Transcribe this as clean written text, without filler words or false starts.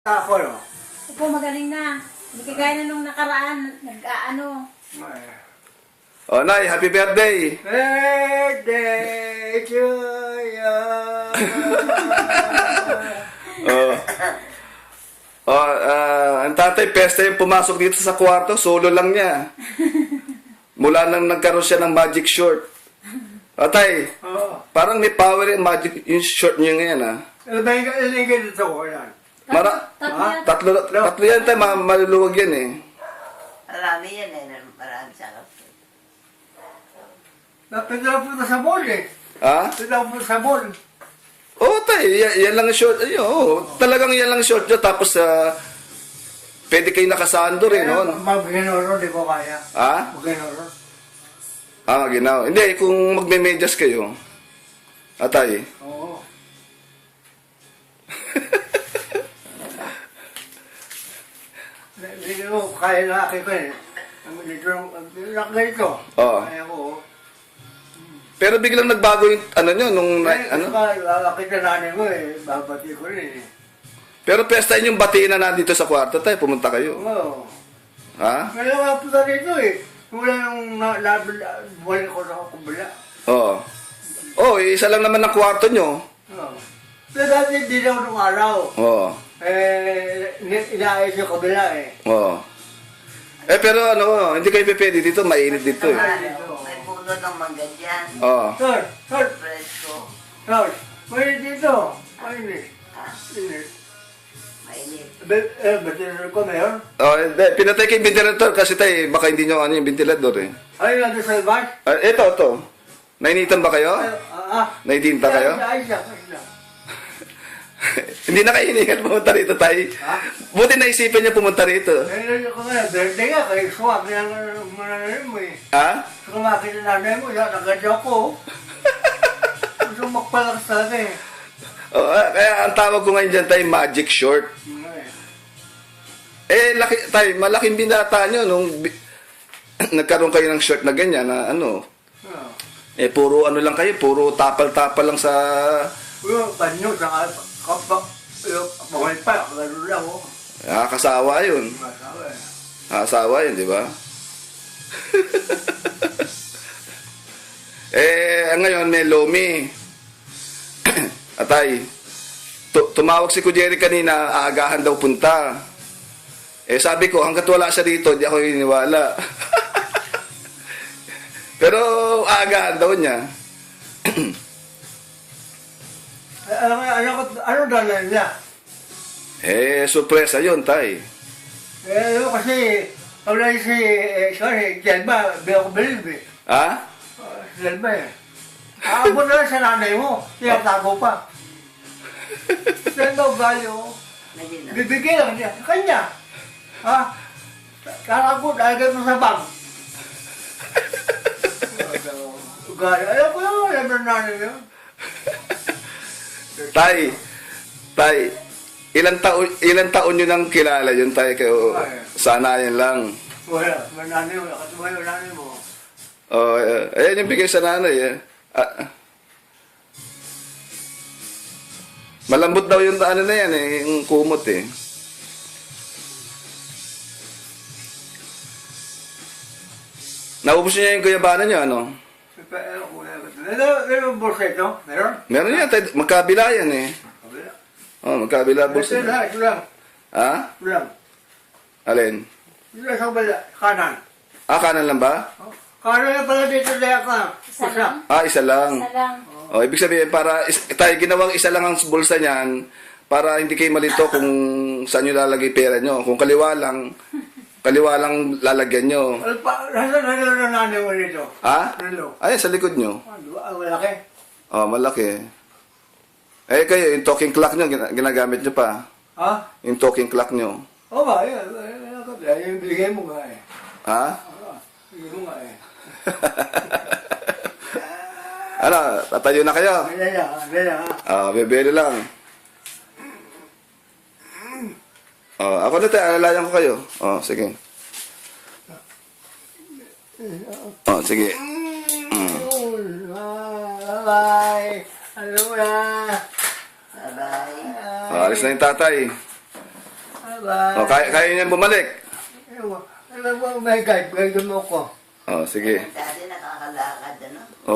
Ako, no? Opo, magaling na. Hindi kagaya na nung nakaraan, nag-ano. Oh, Nay, happy birthday! Birthday to you. Oh. Oh, ang tatay, pesta yung pumasok dito sa kwarto, solo lang niya. Mula nang nagkaroon siya ng magic short. Tay, Oo. parang may power yung magic yung short niyo ngayon, ha? Ano ba yung ganito ko yan? Tatlo yan. Tatlo yan, tay, maluluwag yan, eh. Marami yan eh. Marami sarap. Napindala po sa mall eh. Ha? Napindala po sa mall. Oo, tay, yan lang ang short. Talagang yan lang ang short niyo, tapos, pwede kayo nakasando rin, noon. Mag-ginoro, di ko kaya. Ha? Mag-ginoro. Ginaw. Hindi, kung magme-medyas kayo, atay. Oo. Hindi ko kaya na akin ko eh. Ganito. Oo. Kaya ko. Pero biglang nagbago yung ano nyo nung ano. Lalaki na nanay mo eh. Babati ko rin eh. Pero pestahin yung batiin na nandito sa kwarto tayo, pumunta kayo. Oo. Ha? Ngayon nga po sa dito eh. Wala nung balik ko sa kumbala. Oo. Oh, isa lang naman ang kwarto nyo. Oo. Pero dati hindi daw nung araw. Oo. Inaayos yung kabila eh. Oo. Pero ano, hindi kayo pwede dito, mainit dito eh. May puno ng mangga dyan. Oo. Sir, Presko. may dito. Mainit. Ha? Mainit. Mainit. Batinero ko na yun. Oh, hindi, pinatay kayo yung ventilator kasi tayo, baka hindi nyo ano yung ventilador eh. Ay, nandun sa labas. Ito. Nainitan ba kayo? Naitinta kayo? Ayos lang. Hindi na kayo hiningan pumunta rito tayo. Ha? Buti naisipan niya pumunta rito. Ngayon ko nga, birthday nga, kaya swak na mananayin mo eh. Ha? Sumakit na nanay mo, yan, nagadya ko. Gusto magpalakas talaga eh. Oh, kaya ang tawag ko ngayon dyan tayo, magic short. Malaking binata nyo nung nagkaroon kayo ng short na ganyan na ano. Puro ano lang kayo, puro tapal-tapal lang sa... Panyo, saka kapak, mahal pa, gano'n lang oh. Kasawa yun. Masawa eh. Kasawa yun, di ba? Ngayon may lomi. Atay, tumawag si Kujeri kanina, aagahan daw punta. Sabi ko, hanggat wala siya dito, di ako iniwala. Pero aagahan daw niya. Ano dala niya? Surpresa yun, tay. Kasi, wala si, sorry, Jelba, di ako believe eh. Ha? Jelba eh. Aabot na lang sa nanay mo, tinatago pa. Saan daw galing oh? Bibigyan lang niya, kanya. Ha? Karagot, agad mo sa bag. Ugali, alam ko yun, alam na nanay yun. Tay, ilang taon nyo nang kilala yun, tay, kayo, sana yan lang. Wala, mananay mo, nakatumayo nanay mo. Ayan yung bigay sa nanay, eh. Malambot daw yung ano na yan, eh, yung kumot, eh. Naubos niya yung guyabana nyo, ano? Meron bulsa ito? Meron? Meron yan, tay, magkabila yan, eh. Magkabila Ito bulsa. lang, ito lang. Ha? Ito lang. Alin? Ito lang sa bala, kanan. Kanan lang ba? Kanan na pala dito dahil ka. Isa lang. Isa lang. Isa lang. Ibig sabihin, para tayo ginawang isa lang ang bulsa niyan, para hindi kayo malito kung saan nyo lalagay pera nyo. Kung kaliwa lang lalagyan nyo. Nasaan na nanay mo dito? Ha? Relo. Ayan, sa likod nyo. Ang malaki. Malaki. Kayo, yung talking clock nyo, ginagamit nyo pa. Ha? Yung talking clock nyo. Oo ba? Yung binigay mo nga eh. Ha? Binigay mo nga eh. Ano, tatayo na kayo? Ganyan. Bebeli lang. Ako na tayo, alalayan ko kayo. Sige. Sige. Bye-bye. Ano mo na? Bye-bye. Alis na yung tatay. O, kaya niya bumalik. May guide mo ko. O, sige. Dati nakakalakad, ano? O.